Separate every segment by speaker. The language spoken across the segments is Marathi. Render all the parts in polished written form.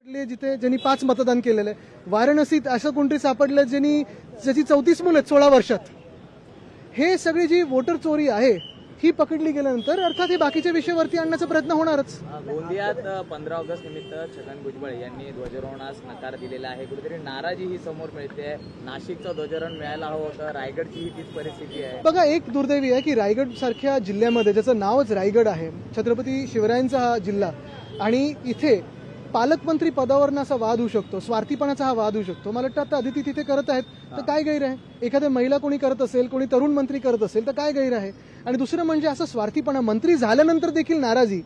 Speaker 1: जिथे ज्यांनी 5 मतदान केलेलं आहे, वाराणसीत असं कोणतरी सापडलं ज्याची 34 मुलं आहेत 16 वर्षात. हे सगळी जी वोटर चोरी आहे ही पकडली गेल्यानंतर अर्थात हे बाकीच्या विषयावरती आणण्याचा प्रयत्न होणारच.
Speaker 2: गोंदियात 15 ऑगस्ट निमित्त छगन भुजबळ यांनी ध्वजारोहणास नकार दिलेला आहे. कुठेतरी नाराजी ही समोर मिळते. नाशिकचं ध्वजारोहण मिळायला हवं होतं, रायगडची ही तीच परिस्थिती आहे.
Speaker 1: बघा, एक दुर्दैवी आहे की रायगड सारख्या जिल्ह्यामध्ये, ज्याचं नावच रायगड आहे, छत्रपती शिवरायांचा हा जिल्हा, आणि इथे पालकमंत्री पदावरनं असा वाद होऊ शकतो, स्वार्थीपणाचा हा वाद होऊ शकतो. मला वाटतं आता अदिती तिथे करत आहेत तर काय गैर आहे? एखाद्या महिला कोणी करत असेल, कोणी तरुण मंत्री करत असेल तर काय गैर आहे? आणि दुसरं म्हणजे असं स्वार्थीपणा, मंत्री झाल्यानंतर देखील नाराजी,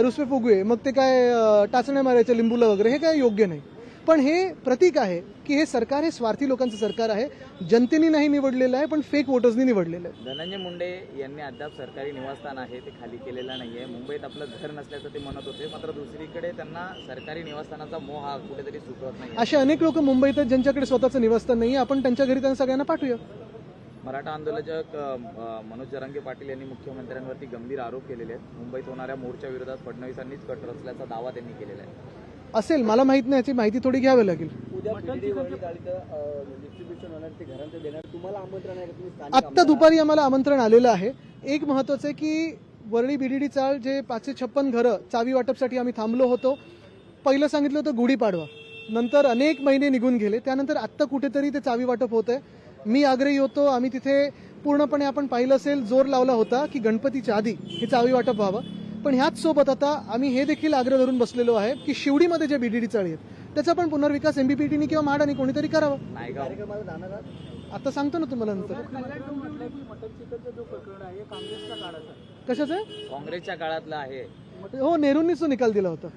Speaker 1: रुसवे फुगवे, मग ते काय टाचण्या मारायचं लिंबूला वगैरे, हे काय योग्य नाही. पण हे प्रतीक आहे की हे सरकार हे स्वार्थी लोकांचं सरकार आहे. जनतेने नाही निवडलेलं आहे, पण फेक वोटर्सनी निवडलेलं आहे.
Speaker 2: धनंजय मुंडे यांनी अद्याप सरकारी निवासस्थान आहे ते खाली केलेलं नाहीये. मुंबईत आपलं घर नसल्याचं ते म्हणत होते, मात्र दुसरीकडे त्यांना सरकारी निवासस्थानाचा मोह हा कुठेतरी सुचवत नाही.
Speaker 1: असे अनेक लोक मुंबईत आहेत ज्यांच्याकडे स्वतःचं निवासस्थान नाही. आपण त्यांच्या घरी त्यांना सगळ्यांना पाठवूया.
Speaker 2: मराठा आंदोलक मनोज जरांगे पाटील यांनी मुख्यमंत्र्यांवरती गंभीर आरोप केलेले आहेत. मुंबईत होणाऱ्या मोर्चा विरोधात फडणवीसांनीच कट रचल्याचा दावा त्यांनी केलेला आहे.
Speaker 1: असेल, मला माहित नाही, याची माहिती थोडी घ्यावी लागेल. आत्ता दुपारी आम्हाला आमंत्रण आलेलं आहे. एक महत्वाचं आहे की वरळी बीडीडी चाळ जे 556 घरं चावी वाटपसाठी आम्ही थांबलो होतो. पहिलं सांगितलं होतं गुढीपाडवा, नंतर अनेक महिने निघून गेले, त्यानंतर आत्ता कुठेतरी ते चावी वाटप होत आहे. मी आग्रही होतो, आम्ही तिथे पूर्णपणे आपण पाहिलं असेल जोर लावला होता की गणपतीच्या आधी हे चावी वाटप व्हावं. पण ह्याच सोबत आता आम्ही हे देखील आग्रह धरून बसलेलो आहे की शिवडीमध्ये जे बीडीडी चाळी आहेत त्याचा पण पुनर्विकास एमबीपीटीने किंवा म्हाडाने कोणीतरी करावं. आता सांगतो ना तुम्हाला नंतर. कशाचं आहे?
Speaker 2: काँग्रेसच्या काळातलं आहे.
Speaker 1: हो, नेहरूंनीच तो निकाल दिला होता.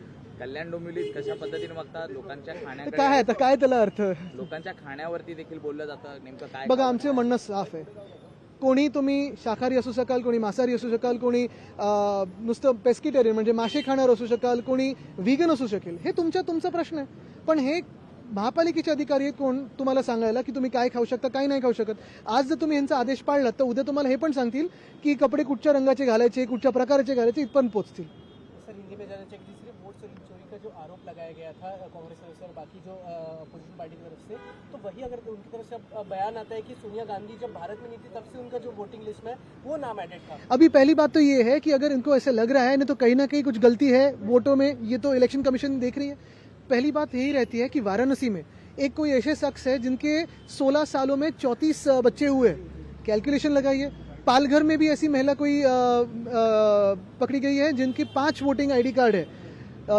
Speaker 2: कल्याण डोंबिवलीत कशा पद्धतीने बघतात? लोकांच्या खाण्याकडे,
Speaker 1: काय आता काय त्याला अर्थ?
Speaker 2: लोकांच्या खाण्यावरती देखील बोललं जातं. नेमकं काय?
Speaker 1: बघा, आमचं म्हणणं साफ आहे. कोणी तुम्ही शाकाहारी असू शकाल, कोणी मांसाहारी असू शकाल, कोणी नुसतं पेस्किटेरियन म्हणजे मासे खाणार असू शकाल, कोणी व्हीगन असू शकेल. हे तुमचा प्रश्न आहे. पण हे महापालिकेचे अधिकारी आहेत कोण तुम्हाला सांगायला की तुम्ही काय खाऊ शकता, काय नाही खाऊ शकत. आज जर तुम्ही यांचा आदेश पाळलात तर उद्या तुम्हाला हे पण सांगतील की कपडे कुठच्या रंगाचे घालायचे, कुठच्या प्रकारचे घालायचे, इथपर्यंत पोहोचतील.
Speaker 3: सर, हिंदी में जाना चाहिए तीसरी वोट चोरी का जो आरोप लगाया गया था कांग्रेस और बाकी जो अपोजिशन पार्टी की तरफ से, तो वही अगर उनकी तरफ से बयान आता है कि सोनिया गांधी जब भारत में नहीं थी तब से उनका जो वोटिंग लिस्ट में वो नाम एडेड था.
Speaker 1: अभी पहली बात तो ये है कि अगर इनको ऐसे लग रहा है ना तो कहीं ना कहीं कुछ गलती है वोटों में. ये तो इलेक्शन कमीशन देख रही है. पहली बात यही रहती है कि वाराणसी में एक कोई ऐसे शख्स है जिनके 16 सालों में 34 बच्चे हुए. कैलकुलेशन लगाइए. पालघर में भी ऐसी महिला कोई पकड़ी गई है जिनके 5 वोटिंग आईडी कार्ड है.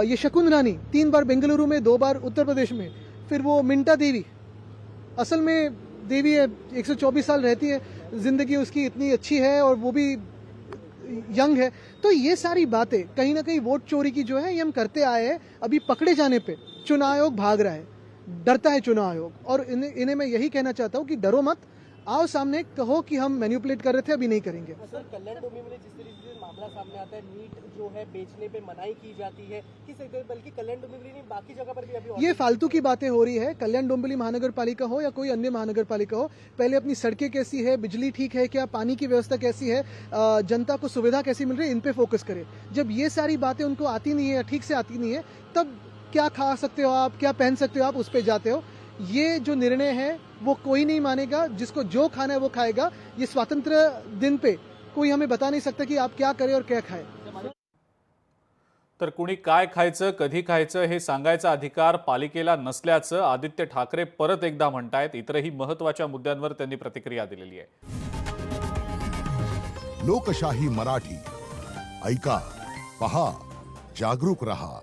Speaker 1: ये शकुन रानी 3 बार बेंगलुरु में, 2 बार उत्तर प्रदेश में. फिर वो मिंटा देवी, असल में देवी है, 124 साल रहती है, जिंदगी उसकी इतनी अच्छी है और वो भी यंग है. तो ये सारी बातें कहीं ना कहीं वोट चोरी की जो है ये हम करते आए हैं. अभी पकड़े जाने पे चुनाव आयोग भाग रहा है, डरता है चुनाव आयोग. और इन्हें मैं यही कहना चाहता हूँ कि डरो मत, आओ सामने, कहो कि हम मैनिपुलेट कर रहे थे, अभी नहीं करेंगे.
Speaker 3: सर, कल्याण डोंबिवली जिस तरीके से मामला सामने आता है, मीट जो है बेचने पे मनाही की जाती है, बल्कि कल्याण डोंबिवली नहीं बाकी जगह पर भी अभी
Speaker 1: ये फालतू की बातें हो रही है. कल्याण डोंबिवली महानगर पालिका हो या कोई अन्य महानगर पालिका हो, पहले अपनी सड़कें कैसी है, बिजली ठीक है क्या, पानी की व्यवस्था कैसी है, जनता को सुविधा कैसी मिल रही है, इन पे फोकस करें. जब ये सारी बातें उनको आती नहीं है, ठीक से आती नहीं है, तब क्या खा सकते हो आप, क्या पहन सकते हो आप, उस पर जाते हो. ये जो निर्णय है वो कोई नहीं मानेगा. जिसको जो खाना है वो खाएगा. ये स्वातंत्र्य दिन पे कोई हमें बता नहीं सकता कि आप क्या करें और क्या खाएं.
Speaker 4: तर कुणी काय खायचं, कधी खायचं हे सांगायचा अधिकार पालिकेला नसल्याचं आदित्य ठाकरे परत एकदा म्हणतायत. इतरही महत्त्वाच्या मुद्द्यांवर त्यांनी प्रतिक्रिया दिलेली आहे.
Speaker 5: लोकशाही मराठी ऐका, पहा, जागरूक रहा.